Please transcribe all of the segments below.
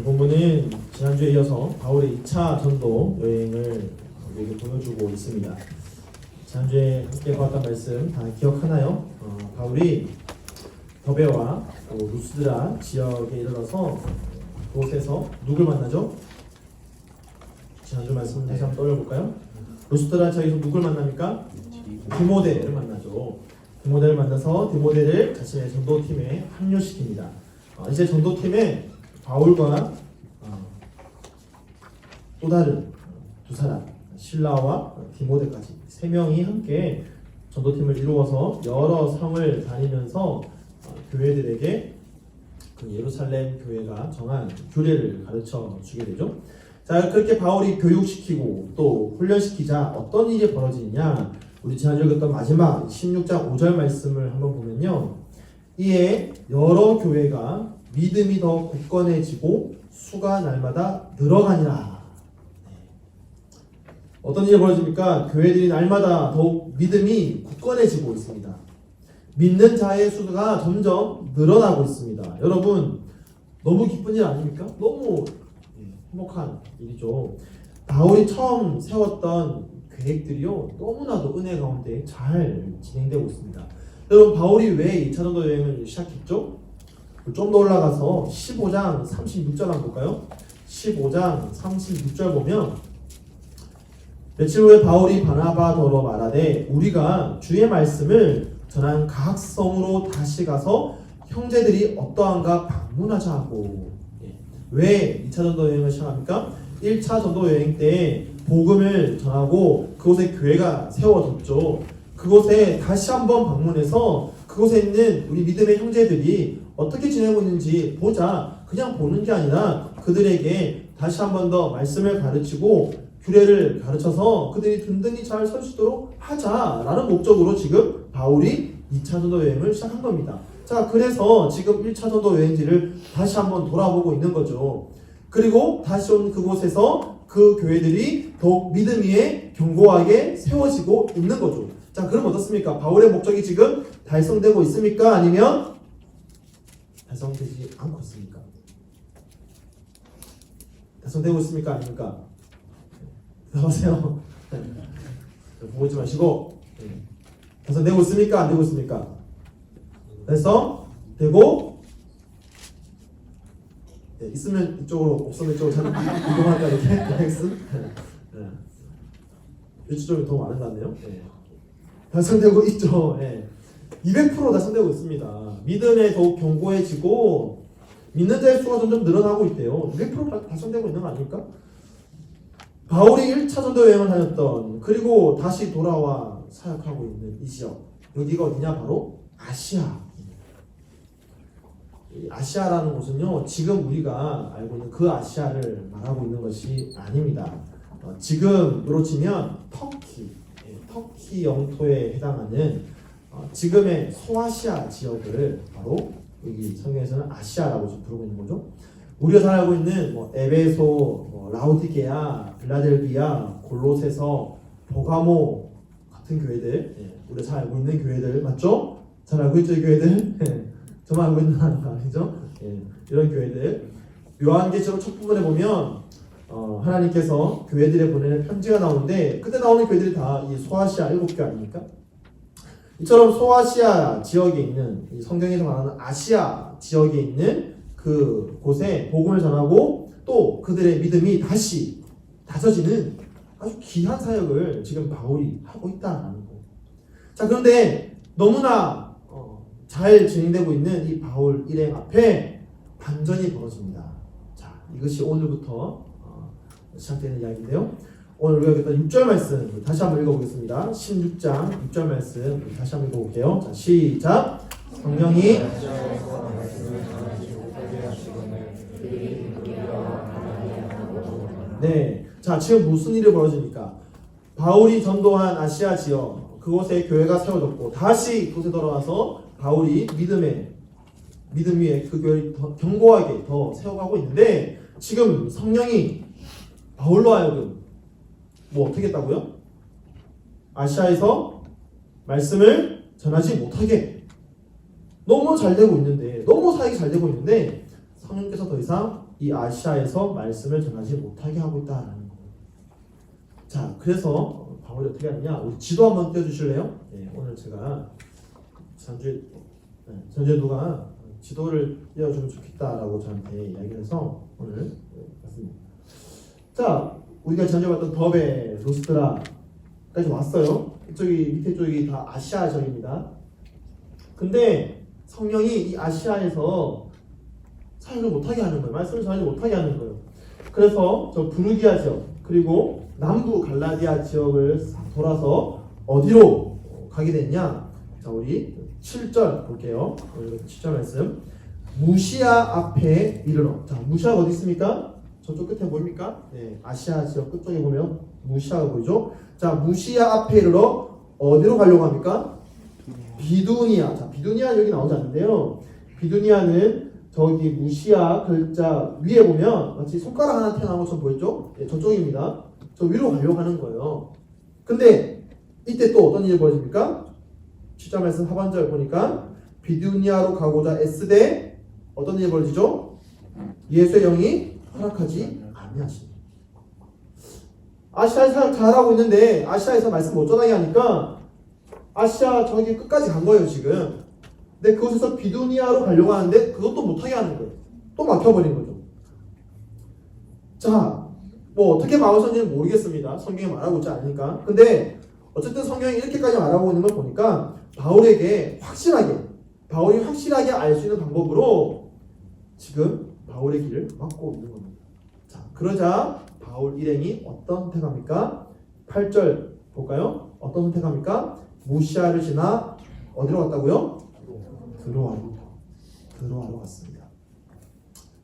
본문은 지난주에 이어서 바울의 2차 전도 여행을 우리에게 보여주고 있습니다. 지난주에 함께 보았던 말씀 다 기억하나요? 바울이 더베와 또 루스드라 지역에 이르러서 그곳에서 누굴 만나죠? 지난주 말씀 다시 한번 떠올려볼까요? 루스드라 지역에서 누굴 만납니까? 디모데를 만나죠. 디모데를 만나서 디모데를 자신의 전도팀에 합류시킵니다. 이제 전도팀에 바울과 또 다른 두 사람, 실라와 디모데까지 세 명이 함께 전도팀을 이루어서 여러 성을 다니면서 교회들에게 그 예루살렘 교회가 정한 규례를 가르쳐 주게 되죠. 자, 그렇게 바울이 교육시키고 또 훈련시키자 어떤 일이 벌어지느냐? 우리 지난주에 읽었던 마지막 16장 5절 말씀을 한번 보면요. 이에 여러 교회가 믿음이 더 굳건해지고 수가 날마다 늘어가니라. 어떤 일이 벌어집니까? 교회들이 날마다 더욱 믿음이 굳건해지고 있습니다. 믿는 자의 수가 점점 늘어나고 있습니다. 여러분, 너무 기쁜 일 아닙니까? 너무 행복한 일이죠. 바울이 처음 세웠던 계획들이요, 너무나도 은혜 가운데 잘 진행되고 있습니다. 여러분, 바울이 왜 2차 전도 여행을 시작했죠? 좀 더 올라가서 15장 36절 한번 볼까요? 15장 36절 보면 며칠 후에 바울이 바나바더러 말하되 우리가 주의 말씀을 전한 각 성으로 다시 가서 형제들이 어떠한가 방문하자 하고. 왜 2차 전도 여행을 시작합니까? 1차 전도 여행 때 복음을 전하고 그곳에 교회가 세워졌죠. 그곳에 다시 한번 방문해서 그곳에 있는 우리 믿음의 형제들이 어떻게 지내고 있는지 보자. 그냥 보는 게 아니라 그들에게 다시 한번 더 말씀을 가르치고 규례를 가르쳐서 그들이 든든히 잘 설 수 있도록 하자라는 목적으로 지금 바울이 2차 전도 여행을 시작한 겁니다. 자, 그래서 지금 1차 전도 여행지를 다시 한번 돌아보고 있는 거죠. 그리고 다시 온 그곳에서 그 교회들이 더욱 믿음 위에 견고하게 세워지고 있는 거죠. 자, 그럼 어떻습니까? 바울의 목적이 지금 달성되고 있습니까? 아니면 달성되지 않고 있습니까? 달성되고 있습니까? 아닙니까? 나오세요. 보고 있지 마시고. 달성되고 있습니까? 안 되고 있습니까? 달성되고 있으면 이쪽으로, 없으면 이쪽으로 참 이동할까 이렇게 X. 이쪽이 더 많은 것 같네요. 달성되고 있죠. 200% 달성되고 있습니다. 믿음에 더욱 견고해지고 믿는 자의 수가 점점 늘어나고 있대요. 200% 달성되고 있는 거 아닙니까? 바울이 1차 전도 여행을 다녔던, 그리고 다시 돌아와 사역하고 있는 이 지역, 여기가 어디냐? 바로 아시아. 아시아라는 곳은요, 지금 우리가 알고 있는 그 아시아를 말하고 있는 것이 아닙니다. 지금으로 치면 터키 영토에 해당하는 지금의 소아시아 지역을 바로 여기 성경에서는 아시아라고 지금 부르고 있는 거죠. 우리가 잘 알고 있는 에베소, 라우디게아, 빌라델비아, 골로새서, 보가모 같은 교회들, 우리가 잘 알고 있는 교회들 맞죠? 잘 알고 있죠, 이 교회들? 저만 알고 있는 거 아니죠? 이런 교회들. 요한계시록 첫 부분에 보면 하나님께서 교회들에 보내는 편지가 나오는데 그때 나오는 교회들이 다 이 소아시아 7개 아닙니까? 이처럼 소아시아 지역에 있는, 이 성경에서 말하는 아시아 지역에 있는 그 곳에 복음을 전하고 또 그들의 믿음이 다시 다져지는 아주 귀한 사역을 지금 바울이 하고 있다는 거. 자, 그런데 너무나 잘 진행되고 있는 이 바울 일행 앞에 반전이 벌어집니다. 자, 이것이 오늘부터 시작되는 이야기인데요. 오늘 우리가 읽었던 6절 말씀 다시 한번 읽어보겠습니다. 16장 6절 말씀 다시 한번 읽어볼게요. 자, 시작. 성령이 네, 자, 지금 무슨 일이 벌어집니까? 바울이 전도한 아시아 지역, 그곳에 교회가 세워졌고 다시 그곳에 돌아와서 바울이 믿음 위에 그 교회를 더 견고하게 더 세워가고 있는데 지금 성령이 바울로 하여금 어떻게 했다고요? 아시아에서 말씀을 전하지 못하게. 너무 잘 되고 있는데, 너무 사역이 잘 되고 있는데 성령께서 더 이상 이 아시아에서 말씀을 전하지 못하게 하고 있다라는 거예요. 자, 그래서 바울이 어떻게 하느냐? 우리 지도 한번 띄워주실래요? 네, 오늘 제가 전주에 누가 지도를 띄워주면 좋겠다라고 저한테 이야기를 해서 오늘 봤습니다. 자, 우리가 전에 봤던 더베, 루스트라까지 왔어요. 이쪽이 밑에 쪽이 다 아시아 지역입니다. 근데 성령이 이 아시아에서 사역을 못하게 하는 거예요. 말씀을 전하지 못하게 하는 거예요. 그래서 저 부르기아 지역 그리고 남부 갈라디아 지역을 돌아서 어디로 가게 됐냐? 자, 우리 7절 볼게요. 7절 말씀. 무시아 앞에 이르러. 자, 무시아가 어디 있습니까? 저쪽 끝에 보입니까? 네, 아시아 지역 끝쪽에 보면 무시아가 보이죠? 자, 무시아 앞에 이르러 어디로 가려고 합니까? 비두니아. 자, 비두니아 여기 나오지 않는데요. 비두니아는 저기 무시아 글자 위에 보면 마치 손가락 하나 튀어나온 것처럼 보이죠? 네, 저쪽입니다. 저 위로 가려고 하는 거예요. 근데 이때 또 어떤 일이 벌어집니까? 7절 말씀 하반절 보니까 비두니아로 가고자 애쓰되 어떤 일이 벌어지죠? 예수의 영이 허락하지 아니하시니. 아시아에서 사역 잘하고 있는데 아시아에서 말씀 못 전하게 하니까 아시아 저기 끝까지 간 거예요 지금. 근데 그곳에서 비두니아로 가려고 하는데 그것도 못하게 하는 거예요. 또 막혀버린 거죠. 자, 뭐 어떻게 막으셨는지는 모르겠습니다. 성경이 말하고 있지 않으니까. 근데 어쨌든 성경이 이렇게까지 말하고 있는 걸 보니까 바울이 확실하게 알 수 있는 방법으로 지금 바울의 길을 막고 있는 겁니다. 자, 그러자 바울 일행이 어떤 선택합니까? 8절 볼까요? 어떤 선택합니까? 무시아를 지나 어디로 갔다고요? 드로아로 갔습니다.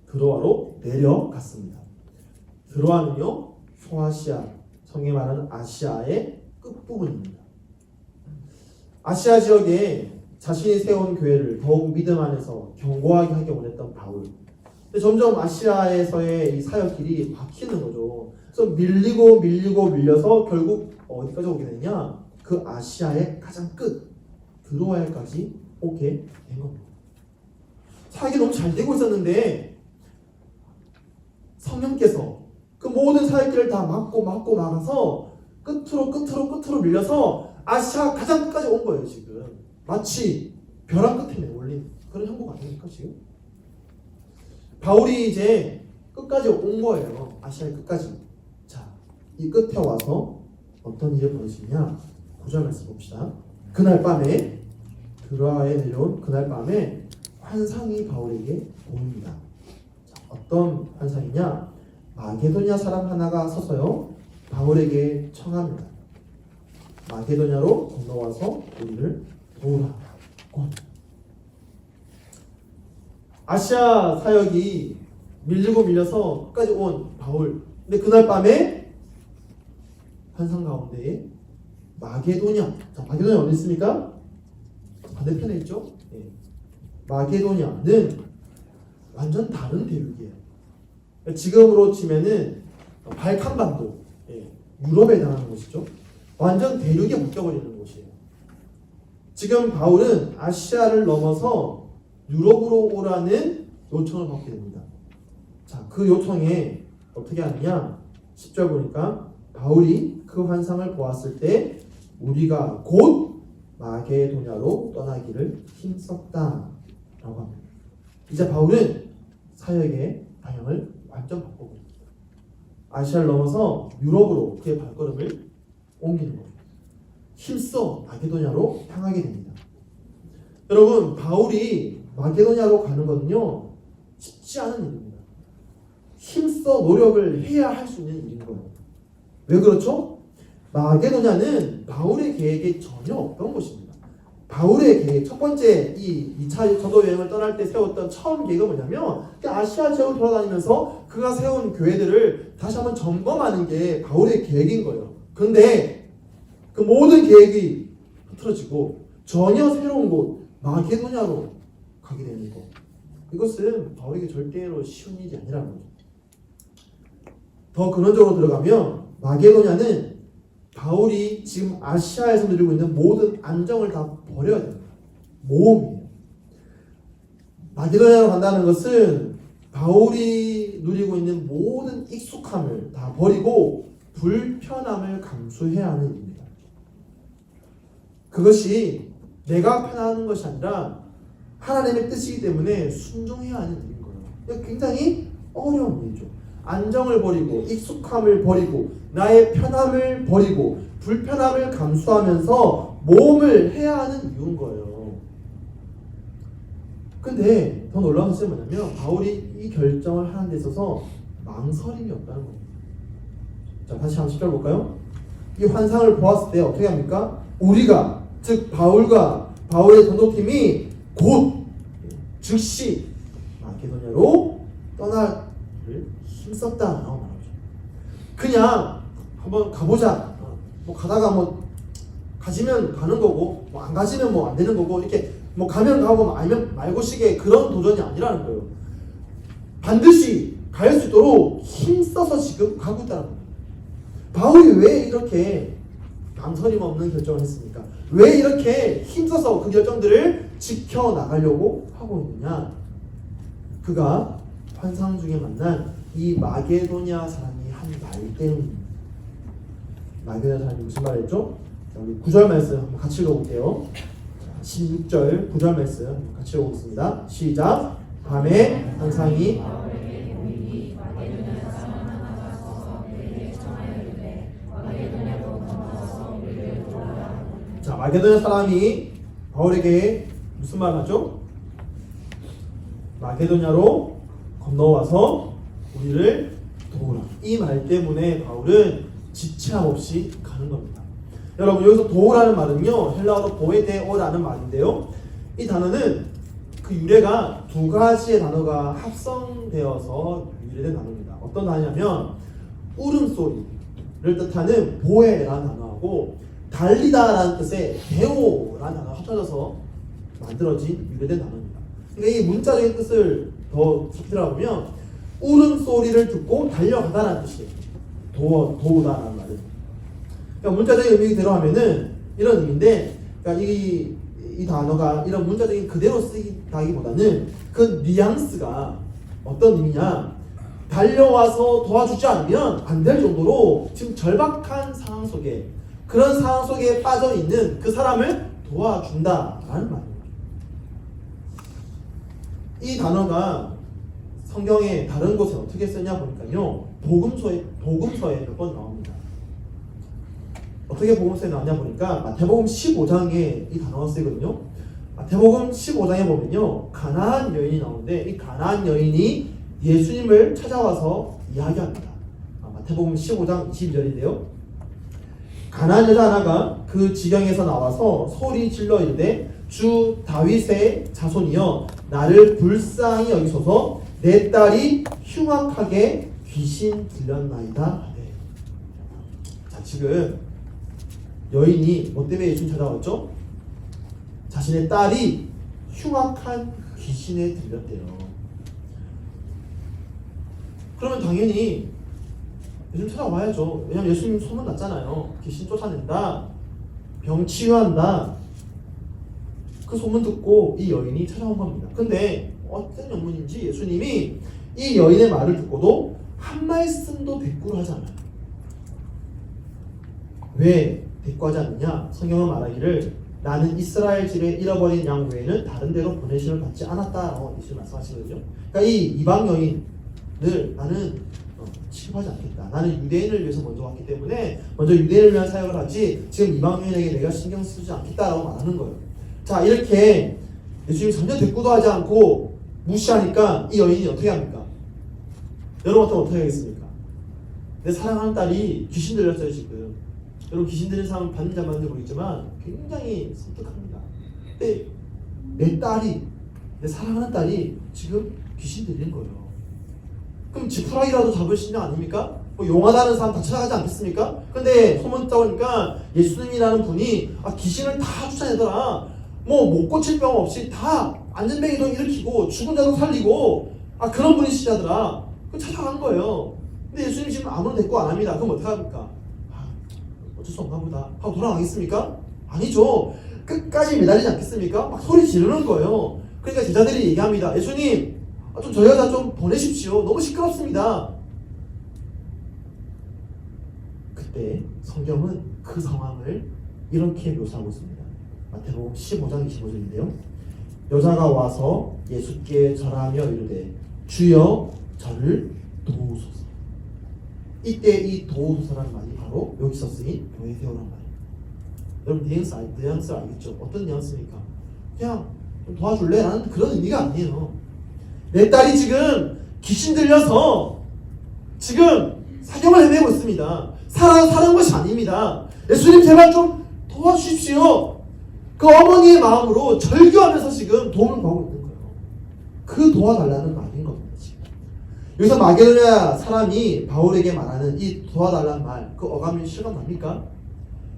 드로아로 내려갔습니다. 드로아는요, 소아시아, 성경이 말하는 아시아의 끝부분입니다. 아시아 지역에 자신이 세운 교회를 더욱 믿음 안에서 견고하게 하기 원했던 바울. 근데 점점 아시아에서의 이 사역길이 바뀌는 거죠. 그래서 밀려서 결국 어디까지 오게 되냐? 그 아시아의 가장 끝, 드로아에까지 오게 된 겁니다. 사역이 너무 잘 되고 있었는데 성령께서 그 모든 사역길을 다 막아서 끝으로 밀려서 아시아 가장 끝까지 온 거예요 지금. 마치 벼랑 끝에 내몰린 그런 형국 아닙니까 지금? 바울이 이제 끝까지 온 거예요. 아시아의 끝까지. 자, 이 끝에 와서 어떤 일이 벌어지냐? 9절 말씀 봅시다. 그날 밤에 드로아에 내려온 그날 밤에 환상이 바울에게 보입니다. 자, 어떤 환상이냐? 마게도냐 사람 하나가 서서요 바울에게 청합니다. 마게도냐로 건너와서 우리를 도우라고. 아시아 사역이 밀려서 끝까지 온 바울. 근데 그날 밤에 환상 가운데에 마게도냐. 자, 마게도냐 어디 있습니까? 반대편에 있죠? 네. 마게도냐는 완전 다른 대륙이에요. 지금으로 치면은 발칸반도, 유럽에 해당하는 곳이죠. 완전 대륙에 묶여버리는 곳이에요. 지금 바울은 아시아를 넘어서 유럽으로 오라는 요청을 받게 됩니다. 자, 그 요청에 어떻게 하느냐? 10절 보니까 바울이 그 환상을 보았을 때 우리가 곧 마게도냐로 떠나기를 힘썼다 라고 합니다. 이제 바울은 사역의 방향을 완전 바꾸고 있습니다. 아시아를 넘어서 유럽으로 그의 발걸음을 옮기는 겁니다. 힘써 마게도냐로 향하게 됩니다. 여러분, 바울이 마게도냐로 가는 것은요 쉽지 않은 일입니다. 힘써 노력을 해야 할 수 있는 일인 거예요. 왜 그렇죠? 마게도냐는 바울의 계획에 전혀 없던 곳입니다. 바울의 계획, 첫 번째 이 2차 전도 여행을 떠날 때 세웠던 처음 계획은 뭐냐면 아시아 지역을 돌아다니면서 그가 세운 교회들을 다시 한번 점검하는 게 바울의 계획인 거예요. 그런데 그 모든 계획이 흐트러지고 전혀 새로운 곳 마게도냐로 가게 되는 것. 이것은 바울에게 절대로 쉬운 일이 아니라는 거죠. 더 근원적으로 들어가면 마게도냐는 바울이 지금 아시아에서 누리고 있는 모든 안정을 다 버려야 됩니다. 모험이에요. 마게도냐로 간다는 것은 바울이 누리고 있는 모든 익숙함을 다 버리고 불편함을 감수해야 하는 일입니다. 그것이 내가 편안한 것이 아니라 하나님의 뜻이기 때문에 순종해야 하는 일인 거예요. 굉장히 어려운 일이죠. 안정을 버리고 익숙함을 버리고 나의 편함을 버리고 불편함을 감수하면서 모험을 해야 하는 이유인 거예요. 근데 더 놀라운 것이 뭐냐면 바울이 이 결정을 하는 데 있어서 망설임이 없다는 겁니다. 자, 다시 한번 10절 볼까요? 이 환상을 보았을 때 어떻게 합니까? 우리가 즉 바울과 바울의 전도팀이 곧 즉시 마케도냐로 떠날 힘썼다라고 말하죠. 그냥 한번 가보자. 뭐 가다가 뭐 가지면 가는 거고 뭐 안 가지면 뭐 안 되는 거고 이렇게 뭐 가면 가고 아니면 말고식의 그런 도전이 아니라는 거예요. 반드시 갈 수 있도록 힘써서 지금 가고 있다는 거예요. 바울이 왜 이렇게 망설임 없는 결정을 했습니까? 왜 이렇게 힘써서 그 결정들을 지켜나가려고 하고 있느냐? 그가 환상 중에 만난 이 마게도냐 사람이 한 말 때문입니다. 마게도냐 사람이 무슨 말 했죠? 자, 우리 9절 말씀 한번 같이 읽어볼게요. 16절 9절 말씀 같이 읽어보겠습니다. 시작. 밤에 환상이 자, 마게도냐 사람이 바울에게 무슨 말을 하죠? 마게도냐로 건너와서 우리를 도우라. 이 말 때문에 바울은 지체함 없이 가는 겁니다. 여러분, 여기서 도우라는 말은요, 헬라어로 보에데오라는 말인데요, 이 단어는 그 유래가 두 가지의 단어가 합성되어서 유래된 단어입니다. 어떤 단어냐면 울음소리를 뜻하는 보에라는 단어하고 달리다라는 뜻의 데오라는 단어가 합쳐져서 만들어진 유래된 단어입니다. 그러니까 이 문자적인 뜻을 더 깊이 들어보면 울음소리를 듣고 달려가다라는 뜻이에요. 도우다라는 말은. 그러니까 문자적인 의미대로 하면은 이런 의미인데, 그러니까 이 단어가 이런 문자적인 그대로 쓰기보다는 그 뉘앙스가 어떤 의미냐? 달려와서 도와주지 않으면 안 될 정도로 지금 절박한 상황 속에, 그런 상황 속에 빠져 있는 그 사람을 도와준다라는 말입니다. 이 단어가 성경의 다른 곳에 어떻게 쓰냐 보니까요, 복음서에 몇 번 나옵니다. 어떻게 복음서에 나오냐 보니까 마태복음 15장에 이 단어가 쓰이거든요. 마태복음 15장에 보면요, 가나안 여인이 나오는데 이 가나안 여인이 예수님을 찾아와서 이야기합니다. 마태복음 15장 22절인데요. 가나안 여자 하나가 그 지경에서 나와서 소리 질러 이르되 주 다윗의 자손이여 나를 불쌍히 여기소서 내 딸이 흉악하게 귀신 들렸나이다. 자, 지금 여인이 뭐 때문에 예수님 찾아왔죠? 자신의 딸이 흉악한 귀신에 들렸대요. 그러면 당연히 예수님 찾아와야죠. 왜냐면 예수님 소문 났잖아요. 귀신 쫓아낸다, 병 치유한다, 그 소문 듣고 이 여인이 찾아온 겁니다. 근데 어떤 영문인지 예수님이 이 여인의 말을 듣고도 한 말씀도 대꾸를 하지 않아요. 왜 대꾸하지 않느냐? 성경은 말하기를 나는 이스라엘 집에 잃어버린 양 외에는 다른 데로 보내심을 받지 않았다라고 예수님 말씀하시거든요. 그러니까 이 이방 여인을 나는 취급하지 않겠다. 나는 유대인을 위해서 먼저 왔기 때문에 먼저 유대인을 위한 사역을 하지 지금 이방 여인에게 내가 신경 쓰지 않겠다라고 말하는 거예요. 자, 이렇게 예수님이 전혀 대꾸도 하지 않고 무시하니까 이 여인이 어떻게 합니까? 여러분 같으면 어떻게 하겠습니까? 내 사랑하는 딸이 귀신 들렸어요 지금. 여러분 귀신 들린 사람은 받는 자 맞는지 모르겠지만 굉장히 섬뜩합니다. 근데 내 딸이, 내 사랑하는 딸이 지금 귀신 들린 거예요. 그럼 지푸라기라도 잡을 신경 아닙니까? 뭐 용하다는 사람 다 찾아가지 않겠습니까? 근데 소문 듣다 보니까 예수님이라는 분이 귀신을 다 쫓아내더라. 뭐 못 고칠 병 없이 다 안전뱅이도 일으키고 죽은 자도 살리고 그런 분이시자더라. 그 찾아간 거예요. 근데 예수님 지금 아무런 대꾸 안 합니다. 그럼 어떻게 합니까? 어쩔 수 없나 보다 하고 돌아가겠습니까? 아니죠. 끝까지 매달리지 않겠습니까? 막 소리 지르는 거예요. 그러니까 제자들이 얘기합니다. 예수님, 좀 저 여자 좀 보내십시오. 너무 시끄럽습니다. 그때 성경은 그 상황을 이렇게 묘사하고 있습니다. 마태복음 15장 25절인데요. 여자가 와서 예수께 절하며 이르되 주여 저를 도우소서. 이때 이 도우소서라는 말이 바로 여기서 쓰인 도에세오란 말이에요. 여러분 뉘앙스 알겠죠? 어떤 뉘앙스입니까? 그냥 좀 도와줄래? 라는 그런 의미가 아니에요. 내 딸이 지금 귀신 들려서 지금 사경을 헤매고 있습니다. 사는 것이 아닙니다. 예수님 제발 좀 도와주십시오. 그 어머니의 마음으로 절규하면서 지금 도움을 구하고 있는 거예요. 그 도와달라는 말인 겁니다. 지금. 여기서 마게도냐 사람이 바울에게 말하는 이 도와달라는 말, 그 어감이 실감납니까?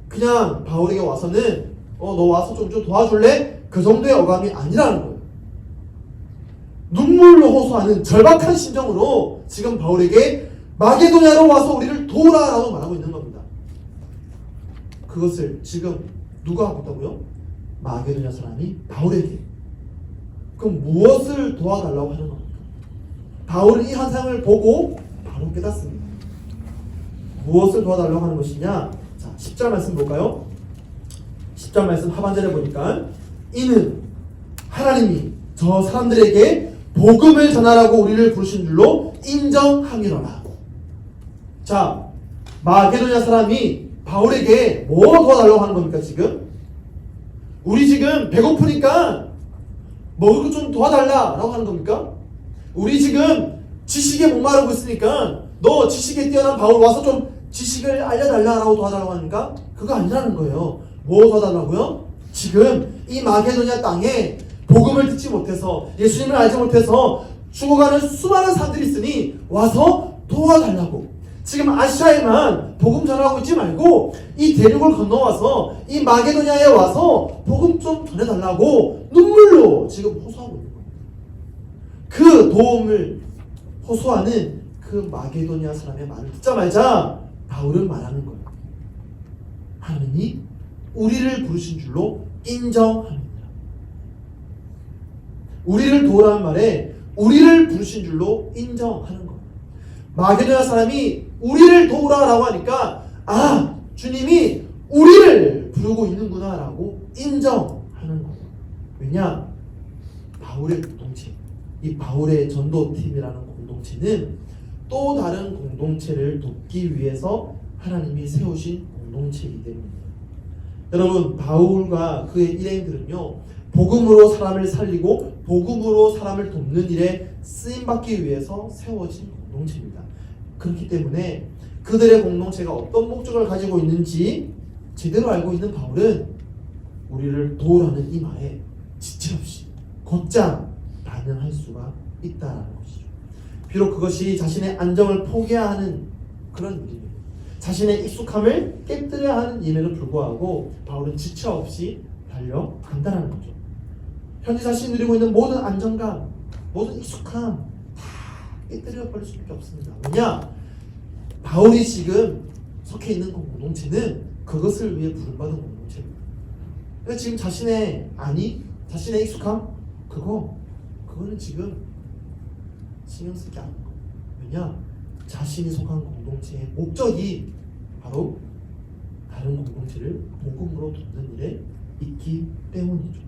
그냥 바울에게 와서는 너 와서 좀 도와줄래? 그 정도의 어감이 아니라는 거예요. 눈물로 호소하는 절박한 심정으로 지금 바울에게 마게도냐로 와서 우리를 도우라라고 말하고 있는 겁니다. 그것을 지금 누가 하고 있다고요? 마게도냐 사람이 바울에게. 그럼 무엇을 도와달라고 하는 겁니까? 바울은 이 현상을 보고 바로 깨닫습니다. 무엇을 도와달라고 하는 것이냐? 자, 10절 말씀 볼까요? 10절 말씀 하반절에 보니까 이는 하나님이 저 사람들에게 복음을 전하라고 우리를 부르신 줄로 인정함이로라. 자, 마게도냐 사람이 바울에게 뭐 도와달라고 하는 겁니까 지금? 우리 지금 배고프니까 먹을 거 좀 도와달라라고 하는 겁니까? 우리 지금 지식에 목마르고 있으니까 너 지식에 뛰어난 바울 와서 좀 지식을 알려달라라고 도와달라고 하니까 그거 아니라는 거예요. 뭐 도와달라고요? 지금 이 마게도냐 땅에 복음을 듣지 못해서 예수님을 알지 못해서 죽어가는 수많은 사람들이 있으니 와서 도와달라고. 지금 아시아에만 복음 전하고 있지 말고 이 대륙을 건너와서 이 마게도냐에 와서 복음 좀 전해달라고 눈물로 지금 호소하고 있는 겁니다. 그 도움을 호소하는 그 마게도냐 사람의 말을 듣자마자 바울은 말하는 거예요. 하나님이 우리를 부르신 줄로 인정합니다. 우리를 도우라는 말에 우리를 부르신 줄로 인정하는 거예요. 마게도냐 사람이 우리를 도우라라고 하니까 주님이 우리를 부르고 있는구나 라고 인정하는 거예요. 왜냐? 바울의 공동체, 이 바울의 전도팀이라는 공동체는 또 다른 공동체를 돕기 위해서 하나님이 세우신 공동체이기 때문입니다. 여러분, 바울과 그의 일행들은요, 복음으로 사람을 살리고 복음으로 사람을 돕는 일에 쓰임받기 위해서 세워진 공동체입니다. 그렇기 때문에 그들의 공동체가 어떤 목적을 가지고 있는지 제대로 알고 있는 바울은 우리를 도우라는 이 말에 지체 없이 곧장 반응할 수가 있다는 것이죠. 비록 그것이 자신의 안정을 포기해야 하는 그런 일입니다. 자신의 익숙함을 깨뜨려야 하는 일에도 불구하고 바울은 지체 없이 달려간다는 거죠. 현재 자신이 누리고 있는 모든 안정감, 모든 익숙함 다 깨뜨려 버릴 수밖에 없습니다. 왜냐? 바울이 지금 속해 있는 공동체는 그것을 위해 부름받은 공동체입니다. 그러니까 지금 자신의 익숙함 그거는 지금 신경 쓰지 않는 거예요. 왜냐? 자신이 속한 공동체의 목적이 바로 다른 공동체를 복음으로 돕는 일에 있기 때문이죠.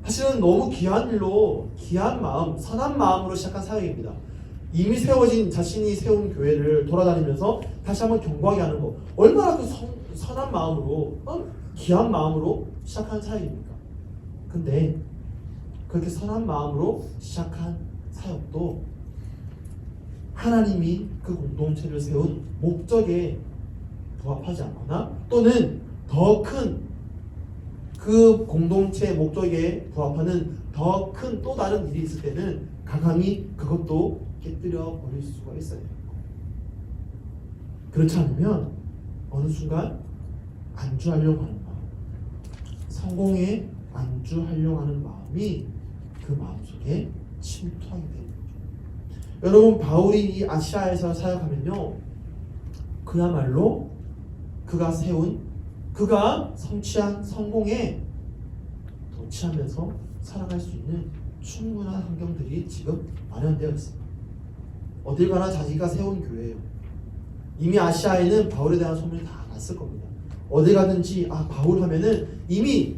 사실은 너무 귀한 일로, 귀한 마음, 선한 마음으로 시작한 사역입니다. 이미 세워진 자신이 세운 교회를 돌아다니면서 다시 한번 경고하게 하는 거, 얼마나 그 선한 마음으로, 귀한 마음으로 시작한 사역입니까? 근데 그렇게 선한 마음으로 시작한 사역도 하나님이 그 공동체를 세운 목적에 부합하지 않거나 또는 더 큰 그 공동체의 목적에 부합하는 더 큰 또 다른 일이 있을 때는 강함이 그것도 깨뜨려 버릴 수가 있어요. 그렇지 않으면 어느 순간 안주하려고 하는 마음, 성공에 안주하려고 하는 마음이 그 마음속에 침투하게 되는 거죠. 여러분, 바울이 이 아시아에서 사역하면요, 그야말로 그가 성취한 성공에 도취하면서 살아갈 수 있는 충분한 환경들이 지금 마련되어 있습니다. 어딜 가나 자기가 세운 교회예요. 이미 아시아에는 바울에 대한 소문이 다 났을 겁니다. 어디 가든지 바울 하면은 이미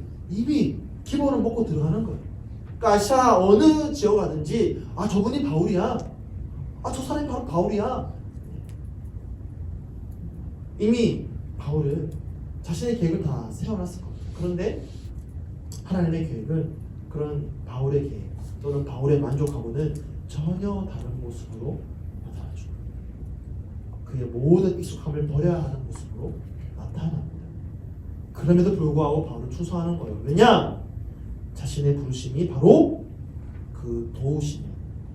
기본을 먹고 들어가는 거예요. 그러니까 아시아 어느 지역 가든지 저분이 바울이야. 저 사람이 바로 바울이야. 이미 바울은 자신의 계획을 다 세워놨을 겁니다. 그런데 하나님의 계획은 그런 바울의 계획 또는 바울에 만족하고는 전혀 다른 모습으로 나타나죠. 그의 모든 익숙함을 버려야 하는 모습으로 나타납니다. 그럼에도 불구하고 바울은 충성하는 거예요. 왜냐? 자신의 부르심이 바로 그 도우심이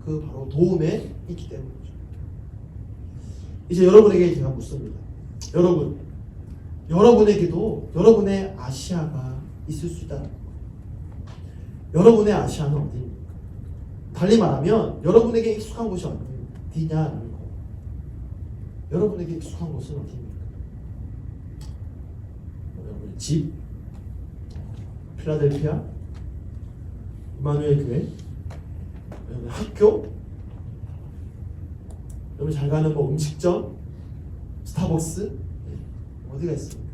바로 도움에 있기 때문이죠. 이제 여러분에게 제가 묻습니다. 여러분에게도 여러분의 아시아가 있을 수 있다. 여러분의 아시아는 어디입니까? 달리 말하면 여러분에게 익숙한 곳이 어디냐라는 거. 여러분에게 익숙한 곳은 어디입니까? 여러분의 집, 필라델피아, 이마누엘 교회, 여러분의 학교, 여러분 잘 가는 음식점, 스타벅스, 어디가 있습니까?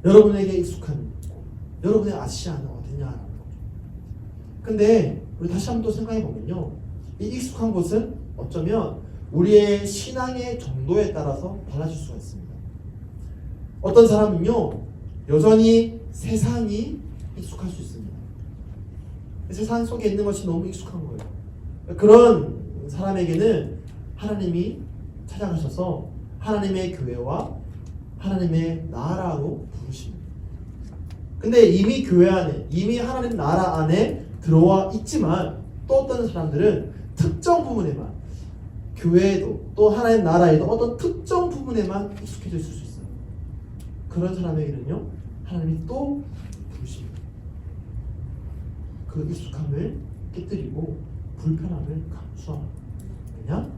여러분에게 익숙한 곳, 여러분의 아시아는 어디냐라는 거죠. 근데 우리 다시 한번 또 생각해 보면요, 이 익숙한 곳은 어쩌면 우리의 신앙의 정도에 따라서 달라질 수가 있습니다. 어떤 사람은요, 여전히 세상이 익숙할 수 있습니다. 세상 속에 있는 것이 너무 익숙한 거예요. 그런 사람에게는 하나님이 찾아가셔서 하나님의 교회와 하나님의 나라로 부르십니다. 근데 이미 교회 안에, 이미 하나님 나라 안에 들어와 있지만 또 어떤 사람들은 특정 부분에만, 교회에도 또 하나님 나라에도 어떤 특정 부분에만 익숙해져 있을 수 있어요. 그런 사람에게는요, 하나님이 또 부르십니다. 그 익숙함을 깨뜨리고 불편함을 감수하라. 왜냐?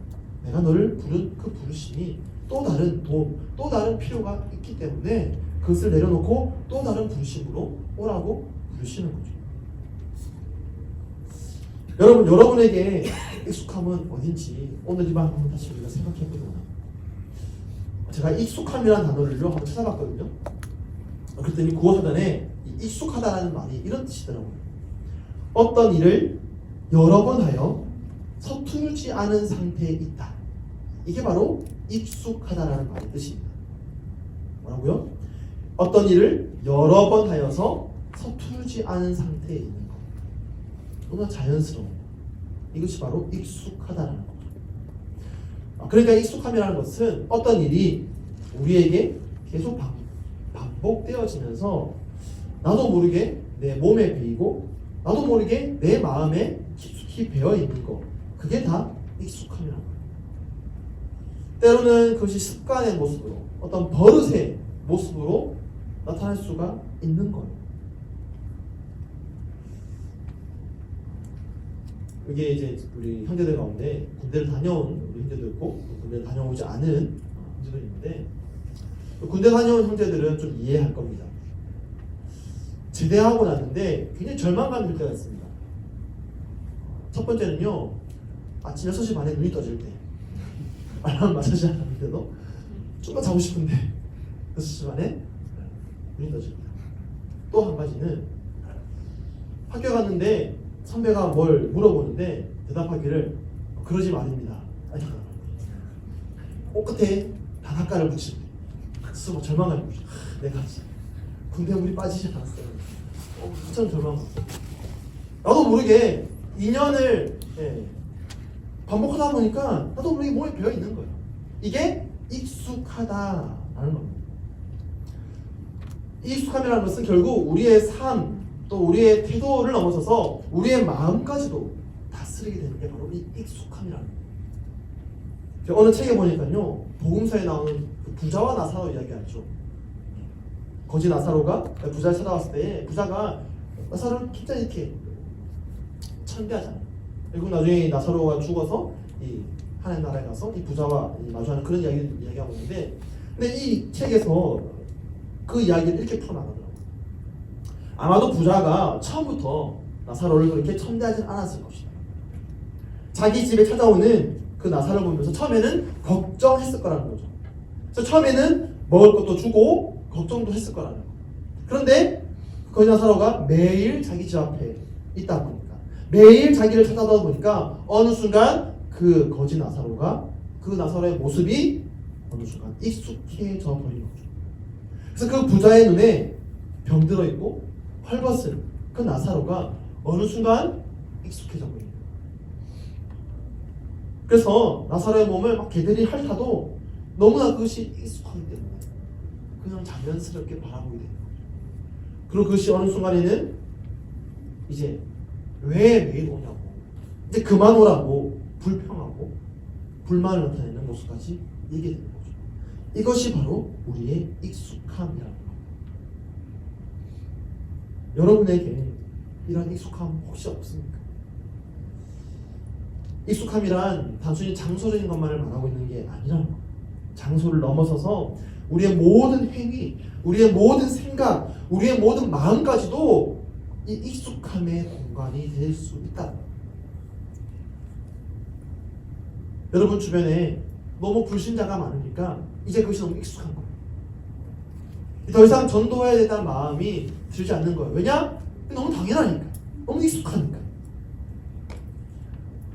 내가 너를 부른 그 부르심이 또 다른 도움, 또 다른 필요가 있기 때문에 그것을 내려놓고 또 다른 부르심으로 오라고 부르시는 거죠. 여러분에게 익숙함은 어딘지 오늘 이 밤 한번 다시 우리가 생각해 보자. 제가 익숙함이라는 단어를요 한번 찾아봤거든요. 그랬더니 구어사전에 익숙하다라는 말이 이런 뜻이더라고요. 어떤 일을 여러 번 하여 서투르지 않은 상태에 있다. 이게 바로 익숙하다라는 말의 뜻입니다. 뭐라고요? 어떤 일을 여러 번 하여서 서투르지 않은 상태에 있는 것. 너무나 자연스러운. 이것이 바로 익숙하다라는 거죠. 그러니까 익숙함이라는 것은 어떤 일이 우리에게 계속 반복되어지면서 나도 모르게 내 몸에 배이고 나도 모르게 내 마음에 깊숙이 배어 있는 거. 그게 다 익숙함이라는 거예요. 때로는 그것이 습관의 모습으로, 어떤 버릇의 모습으로 나타날 수가 있는 거예요. 이게 이제 우리 형제들 가운데 군대를 다녀온 우리 형제도 있고 군대를 다녀오지 않은 형제도 있는데, 군대 다녀온 형제들은 좀 이해할 겁니다. 제대하고 났는데 굉장히 절망감이 들 때가 있습니다. 첫 번째는요, 아침 6시 반에 눈이 떠질 때, 알람 맞춰지 않았는데도 좀만 자고 싶은데 6시 반에 눈이 떠집니다. 또 한 가지는 학교 갔는데 선배가 뭘 물어보는데 대답하기를 그러지 말입니다. 아니, 옷끝에 단학가를 붙이는데 그래서 막 절망감이 오죠. 내가 군대 물이 빠지지 않았어요. 엄청 절망감. 나도 모르게 2년을 반복하다 보니까 나도 모르게 몸에 배어 있는 거예요. 이게 익숙하다라는 겁니다. 익숙함이라는 것은 결국 우리의 삶, 또 우리의 태도를 넘어서서 우리의 마음까지도 다스리게 되는 게 바로 이 익숙함이라는 거예요. 어느 책에 보니까요, 복음서에 나오는 그 부자와 나사로 이야기하죠. 거지 나사로가 부자를 찾아왔을 때 부자가 나사로를 굉장히 이렇게 천대하잖아요. 그리고 나중에 나사로가 죽어서 이 하나님 나라에 가서 이 부자와 마주하는 그런 이야기를 이야기하고 있는데, 근데 이 책에서 그 이야기를 이렇게 풀어나가더라고요. 아마도 부자가 처음부터 나사로를 그렇게 천대하진 않았을 것이다. 자기 집에 찾아오는 그 나사로를 보면서 처음에는 걱정했을 거라는 거죠. 그래서 처음에는 먹을 것도 주고 걱정도 했을 거라는 거예요. 그런데 그 나사로가 매일 자기 집 앞에 있다 보니까, 매일 자기를 찾아다 보니까 어느 순간 그 거지 나사로가, 그 나사로의 모습이 어느 순간 익숙해져 버린 거죠. 그래서 그 부자의 눈에 병들어 있고 헐벗은 그 나사로가 어느 순간 익숙해져 버린 거예요. 그래서 나사로의 몸을 막 개들이 핥아도 너무나 그것이 익숙하기 때문에 그냥 자연스럽게 바라보게 되는 거죠. 그리고 그것이 어느 순간에는 이제 왜 매일 오냐고, 이제 그만 오라고 불평하고 불만을 나타내는 모습까지 얘기되는 거죠. 이것이 바로 우리의 익숙함이라는 거예요. 여러분에게 이런 익숙함 혹시 없습니까? 익숙함이란 단순히 장소적인 것만을 말하고 있는 게 아니라는 거예요. 장소를 넘어서서 우리의 모든 행위, 우리의 모든 생각, 우리의 모든 마음까지도 이 익숙함의 공간이 될 수 있다. 여러분 주변에 너무 불신자가 많으니까 이제 그것이 너무 익숙한 거예요. 더 이상 전도해야 된다는 마음이 들지 않는 거예요. 왜냐? 너무 당연하니까. 너무 익숙하니까.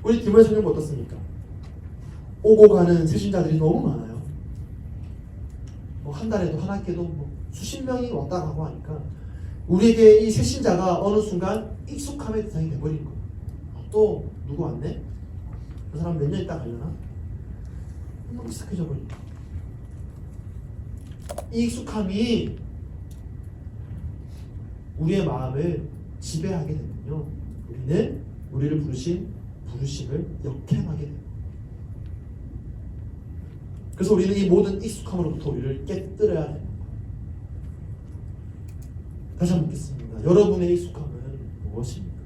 우리 디모데 성경 어떻습니까? 오고 가는 새신자들이 너무 많아요. 뭐 한 달에도 한 학기에도 뭐 수십 명이 왔다 가고 하니까 우리에게 이 새신자가 어느 순간 익숙함의 대상이 돼버린 거예요. 또 누구 왔네? 그 사람 몇 년 있다 가려나? 너무 익숙해져 버린다. 이 익숙함이 우리의 마음을 지배하게 되면요, 우리는 우리를 부르신 부르심을 역행하게 됩니다. 그래서 우리는 이 모든 익숙함으로부터 우리를 깨뜨려야 됩니다. 다시 한번 묻겠습니다. 여러분의 익숙함은 무엇입니까?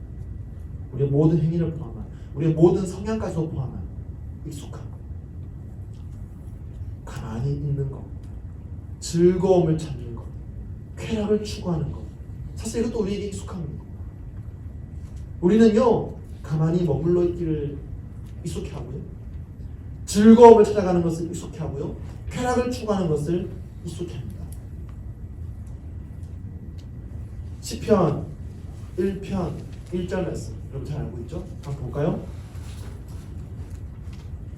우리의 모든 행위를 포함한, 우리의 모든 성향까지도 포함한 익숙함. 가만히 있는 것, 즐거움을 찾는 것, 쾌락을 추구하는 것. 사실 이것도 우리에게 익숙함입니다. 우리는요, 가만히 머물러 있기를 익숙해하고요, 즐거움을 찾아가는 것을 익숙해하고요, 쾌락을 추구하는 것을 익숙해합니다. 시편 1편 1절 말씀 여러분 잘 알고 있죠? 한번 볼까요?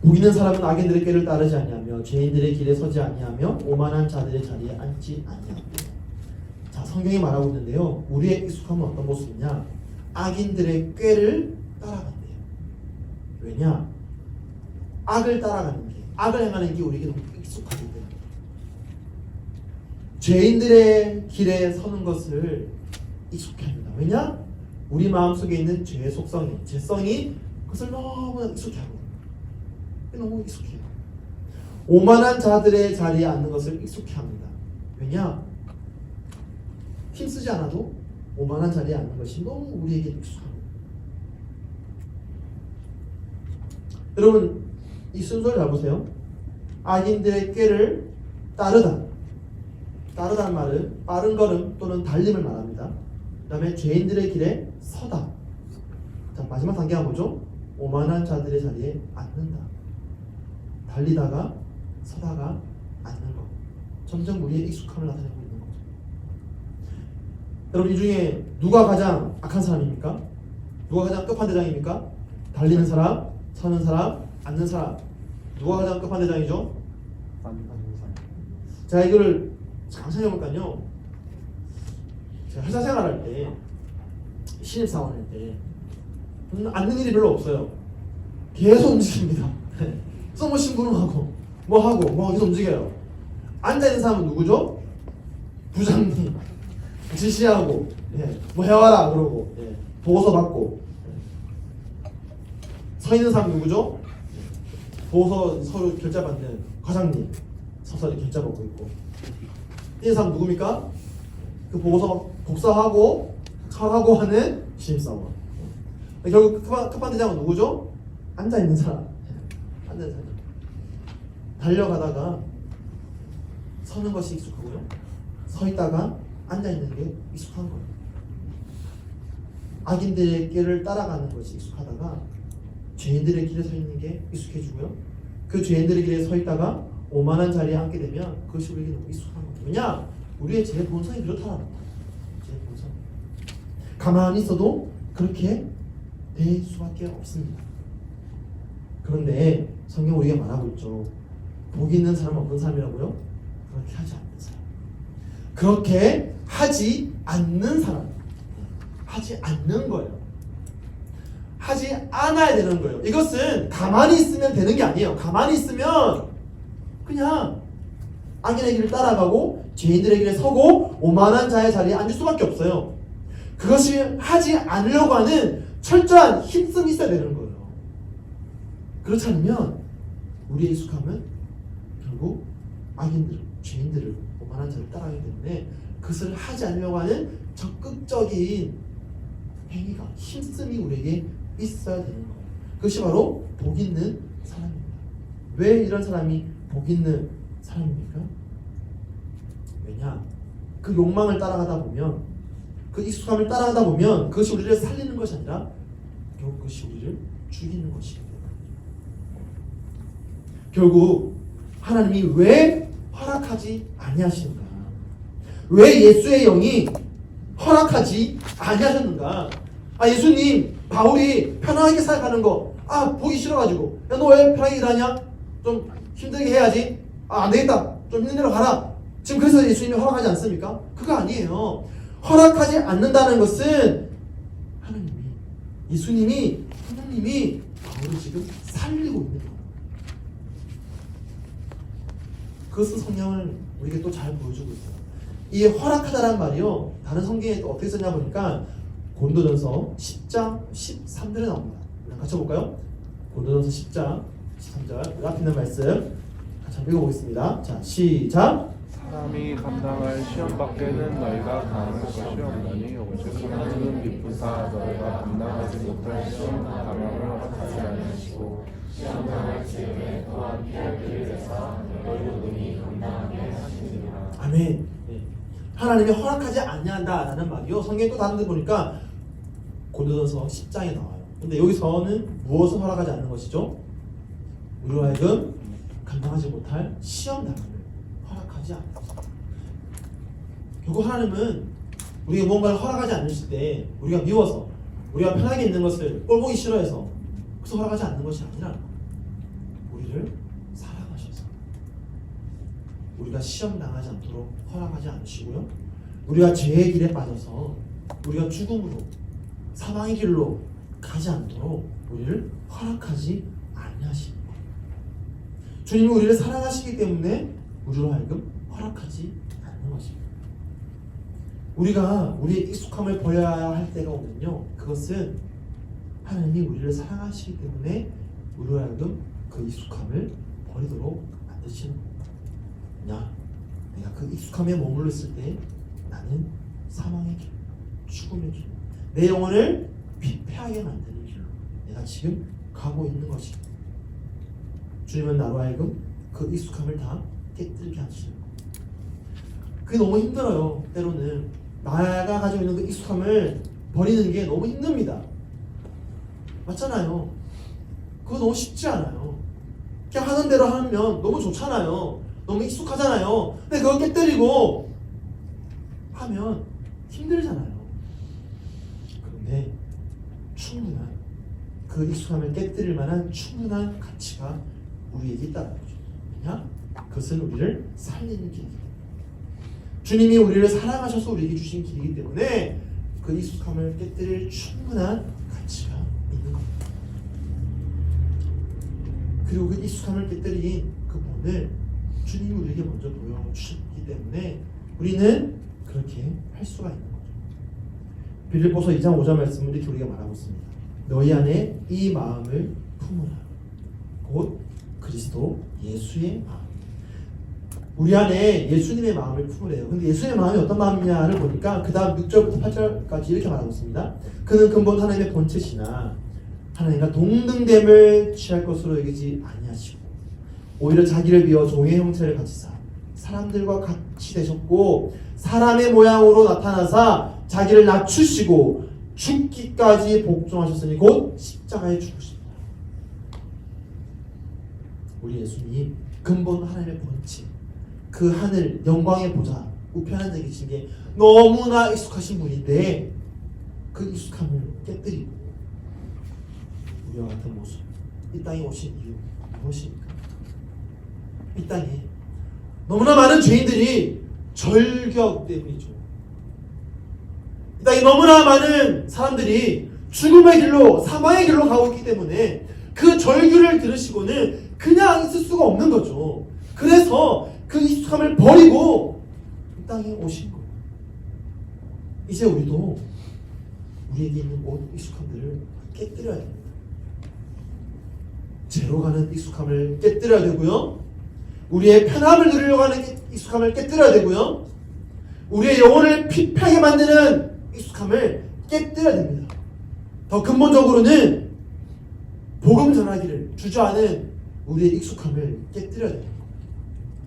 복 있는 사람은 악인들의 꾀를 따르지 아니하며 죄인들의 길에 서지 아니하며 오만한 자들의 자리에 앉지 아니하며. 자, 성경이 말하고 있는데요, 우리의 익숙함은 어떤 모습이냐? 악인들의 꾀를 따라간대요. 왜냐? 악을 따라가는 게, 악을 행하는 게 우리에게 너무 익숙하기 때문에. 죄인들의 길에 서는 것을 익숙해합니다. 왜냐? 우리 마음속에 있는 죄의 속성이, 죄성이 그것을 너무나 익숙해하고, 너무 익숙해요. 오만한 자들의 자리에 앉는 것을 익숙해합니다. 왜냐? 힘쓰지 않아도 오만한 자리에 앉는 것이 너무 우리에게 익숙합니다. 여러분, 이 순서를 잘 보세요. 악인들의 꾀를 따르다. 따르다는 말은 빠른 걸음 또는 달림을 말합니다. 그 다음에 죄인들의 길에 서다. 자, 마지막 단계가 뭐죠? 오만한 자들의 자리에 앉는다. 달리다가 서다가 앉는 것. 점점 우리의 익숙함을 나타내고 있는 거죠. 여러분, 이 중에 누가 가장 악한 사람입니까? 누가 가장 끝판대장입니까? 달리는 사람, 서는 사람, 앉는 사람. 누가 가장 끝판대장이죠? 앉는 사람. 자, 이거를 잠깐 생각해볼까요? 제가 회사 생활할 때, 신입사원 할 때 앉는 일이 별로 없어요. 계속 움직입니다. 그래서 뭐 심부름하고 뭐 계속 움직여요. 앉아있는 사람은 누구죠? 부장님. 지시하고, 뭐 해와라 그러고, 보고서 받고. 서 있는 사람 누구죠? 보고서 서로 결제 받는 과장님. 서서 결제 받고 있고. 뛰는 사람 누굽니까? 그 보고서 복사하고 철하고 하는 신입사원. 결국 끝판대장은 누구죠? 앉아있는 사람. 앉아있는 사람. 달려가다가 서는 것이 익숙하고요, 서 있다가 앉아있는 게 익숙한 거예요. 악인들의 길을 따라가는 것이 익숙하다가 죄인들의 길에 서 있는 게 익숙해지고요. 그 죄인들의 길에 서 있다가 오만한 자리에 앉게 되면 그것이 우리에게 너무 익숙한 거예요. 왜냐? 우리의 제 본성이 그렇다는 거예요. 제 본성. 가만히 있어도 그렇게 될 수밖에 없습니다. 그런데 성경 우리에게 말하고 있죠. 복 있는 사람은 어떤 사람이라고요? 그렇게 하지 않는 사람. 그렇게 하지 않는 사람. 하지 않는 거예요. 하지 않아야 되는 거예요. 이것은 가만히 있으면 되는 게 아니에요. 가만히 있으면 그냥 악인의 길을 따라가고 죄인들의 길에 서고 오만한 자의 자리에 앉을 수밖에 없어요. 그것이 하지 않으려고 하는 철저한 힘씀이 있어야 되는 거예요. 그렇지 않으면 우리의 익숙함은 결국 악인들, 죄인들을 오만한 자를 따라가기 때문에 그것을 하지 않으려고 하는 적극적인 행위가, 힘씀이 우리에게 있어야 되는 거예요. 그것이 바로 복 있는 사람입니다. 왜 이런 사람이 복 있는 사람입니까? 왜냐? 그 욕망을 따라가다 보면, 그 익숙함을 따라가다 보면 그것이 우리를 살리는 것이 아니라 결국 그것이 우리를 죽이는 것입니다. 결국 하나님이 왜 허락하지 아니하시는가? 왜 예수의 영이 허락하지 아니하셨는가? 예수님, 바울이 편하게 살아가는 거 보기 싫어가지고, 야, 너 왜 편하게 일하냐? 좀 힘들게 해야지. 안 되겠다, 좀 힘든 데로 가라. 지금 그래서 예수님이 허락하지 않습니까? 그거 아니에요. 허락하지 않는다는 것은 예수님이, 하나님이 바울을 지금 살리고 있는 거예요. 그것은 성경을 우리에게 또 잘 보여주고 있어요. 이 허락하다라는 말이요, 다른 성경에 또 어떻게 썼냐 보니까 고린도전서 10장 13절에 나옵니다. 같이 볼까요? 고린도전서 10장 13절, 앞에 있는 말씀 같이 한번 읽어보겠습니다. 자, 시작. 사람이 감당할 시험 밖에는 너희가 강할 것이 없나니 오직 하나님은 미쁘사 너희가 감당하지 못할 시험 감함을 허락하지 아니하시고 시험 당할 즈음에 또한 피할 길을 내사 너희로 능히 감당하게 하시니라. 아멘. 하나님이 허락하지 않는다라는 말이요, 성경에 또 다른 데 보니까 고린도전서 10장에 나와요. 근데 여기서는 무엇을 허락하지 않는 것이죠? 우리로 하여금 감당하지 못할 시험 당함을 허락하지 않는 것입니다. 결국 하나님은 우리가 무언가를 허락하지 않으실 때 우리가 미워서, 우리가 편하게 있는 것을 꼴보기 싫어해서 그래서 허락하지 않는 것이 아니라 우리를 사랑하셔서 우리가 시험 당하지 않도록 허락하지 않으시고요, 우리가 죄의 길에 빠져서 우리가 죽음으로, 사망의 길로 가지 않도록 우리를 허락하지 아니하시는 거예요. 주님이 우리를 사랑하시기 때문에 우리로 하여금 허락하지 않는 것입니다. 우리가 우리의 익숙함을 버려야 할 때가 오면요, 그것은 하나님이 우리를 사랑하시기 때문에 우리로 하여금 그 익숙함을 버리도록 만드시는 겁니다. 내가 그 익숙함에 머물러 있을 때 나는 사망의 길, 죽음의 길, 내 영혼을 피폐하게 만드는 길로 내가 지금 가고 있는 것입니다. 주님은 나로 하여금 그 익숙함을 다 깨뜨리게 하시는 겁니다. 그게 너무 힘들어요. 때로는 나가 가지고 있는 그 익숙함을 버리는 게 너무 힘듭니다. 맞잖아요. 그거 너무 쉽지 않아요. 그냥 하는 대로 하면 너무 좋잖아요. 너무 익숙하잖아요. 근데 그걸 깨뜨리고 하면 힘들잖아요. 그런데 충분한, 그 익숙함을 깨뜨릴 만한 충분한 가치가 우리에게 있다는 거죠. 왜냐? 그것은 우리를 살리는 길이기 때문에, 주님이 우리를 사랑하셔서 우리에게 주신 길이기 때문에 그 익숙함을 깨뜨릴 충분한 가치가 있는 겁니다. 그리고 그 익숙함을 깨뜨린 그 본을 주님이 우리에게 먼저 보여주셨기 때문에 우리는 그렇게 할 수가 있는 거죠. 빌립보서 2장 5절 말씀은 이렇게 우리가 말하고 있습니다. 너희 안에 이 마음을 품으라. 곧 그리스도 예수의 마음. 우리 안에 예수님의 마음을 품으래요. 근데 예수님의 마음이 어떤 마음이냐를 보니까 그 다음 6절부터 8절까지 이렇게 말하고 있습니다. 그는 근본 하나님의 본체시나 하나님과 동등됨을 취할 것으로 여기지 아니하시고 오히려 자기를 비워 종의 형체를 가지사 사람들과 같이 되셨고 사람의 모양으로 나타나사 자기를 낮추시고 죽기까지 복종하셨으니 곧 십자가에 죽으십니다. 우리 예수님 근본 하나님의 본체, 그 하늘 영광의 보좌 우편한 데 계신 게 너무나 익숙하신 분인데 그 익숙함을 깨뜨리고 우리와 같은 모습, 이 땅에 오신 이유 무엇입니까? 이 땅에 너무나 많은 죄인들이 절규하기 때문이죠. 이 땅에 너무나 많은 사람들이 죽음의 길로, 사망의 길로 가고 있기 때문에 그 절규를 들으시고는 그냥 있을 수가 없는 거죠. 그래서 그 익숙함을 버리고 이 땅에 오신 거예요. 이제 우리도 우리에게 있는 모든 익숙함들을 깨뜨려야 됩니다. 죄로 가는 익숙함을 깨뜨려야 되고요. 우리의 편함을 누리려고 하는 익숙함을 깨뜨려야 되고요. 우리의 영혼을 피폐하게 만드는 익숙함을 깨뜨려야 됩니다. 더 근본적으로는 복음 전하기를 주저하는 우리의 익숙함을 깨뜨려야 됩니다.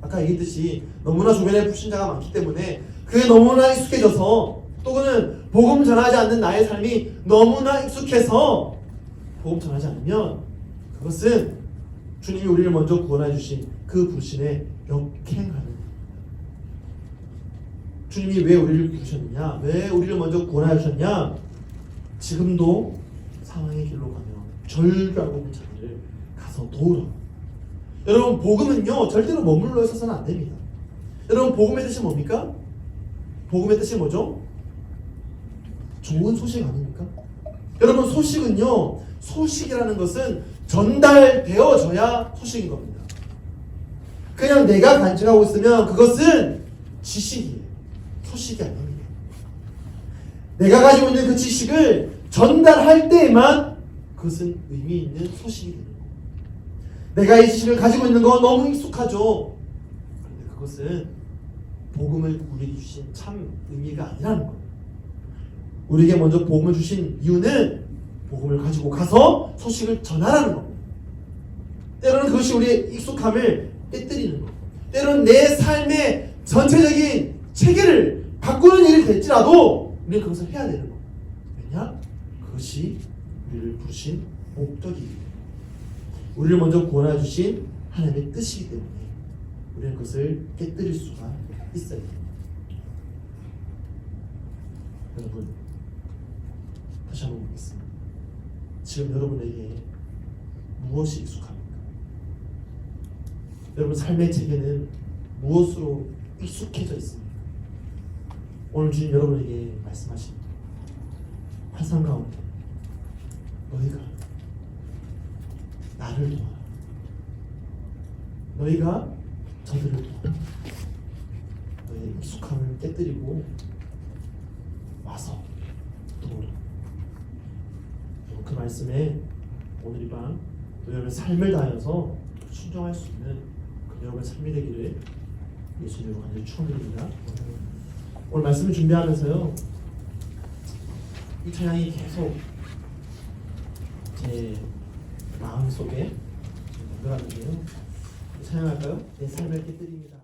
아까 얘기했듯이 너무나 주변에 불신자가 많기 때문에 그게 너무나 익숙해져서 또는 복음 전하지 않는 나의 삶이 너무나 익숙해서 복음 전하지 않으면 그것은 주님이 우리를 먼저 구원해 주신 그 부르심에 역행하는, 주님이 왜 우리를 부르셨느냐, 왜 우리를 먼저 구원해 주셨냐, 지금도 사망의 길로 가며 절규하고 있는 자들을 가서 도우라. 여러분, 복음은요 절대로 머물러 있어서는 안 됩니다. 여러분, 복음의 뜻이 뭡니까? 복음의 뜻이 뭐죠? 좋은 소식 아닙니까? 여러분, 소식은요, 소식이라는 것은 전달되어져야 소식인 겁니다. 그냥 내가 간직하고 있으면 그것은 지식이에요. 소식이 아닙니다. 내가 가지고 있는 그 지식을 전달할 때에만 그것은 의미 있는 소식이 되는 거예요. 내가 이 지식을 가지고 있는 건 너무 익숙하죠. 그런데 그것은 복음을 우리에게 주신 참 의미가 아니라는 거예요. 우리에게 먼저 복음을 주신 이유는 복음을 가지고 가서 소식을 전하라는 겁니다. 때로는 그것이 우리의 익숙함을 깨뜨리는 것, 때로는 내 삶의 전체적인 체계를 바꾸는 일이 될지라도 우리는 그것을 해야 되는 겁니다. 왜냐? 그것이 우리를 부르신 목적이기 때문에, 우리를 먼저 구원해 주신 하나님의 뜻이기 때문에 우리는 그것을 깨뜨릴 수가 있어야 됩니다. 여러분, 다시 한번 보겠습니다. 지금 여러분에게 무엇이 익숙합니까? 여러분 삶의 체계는 무엇으로 익숙해져 있습니까? 오늘 주님 여러분에게 말씀하십니다. 환상 가운데 너희가 나를 도와라. 너희가 저들을 도와라. 너희의 익숙함을 깨뜨리고 와서 도우라. 그 말씀에 오늘 이 밤 여러분의 삶을 다하여서 순종할 수 있는 그 여러분의 삶이 되기를 예수님으로 간절히 축원드립니다. 오늘 말씀을 준비하면서요, 이 찬양이 계속 제 마음속에 남겨놨는데요. 찬양할까요? 내 삶을 깨뜨립니다.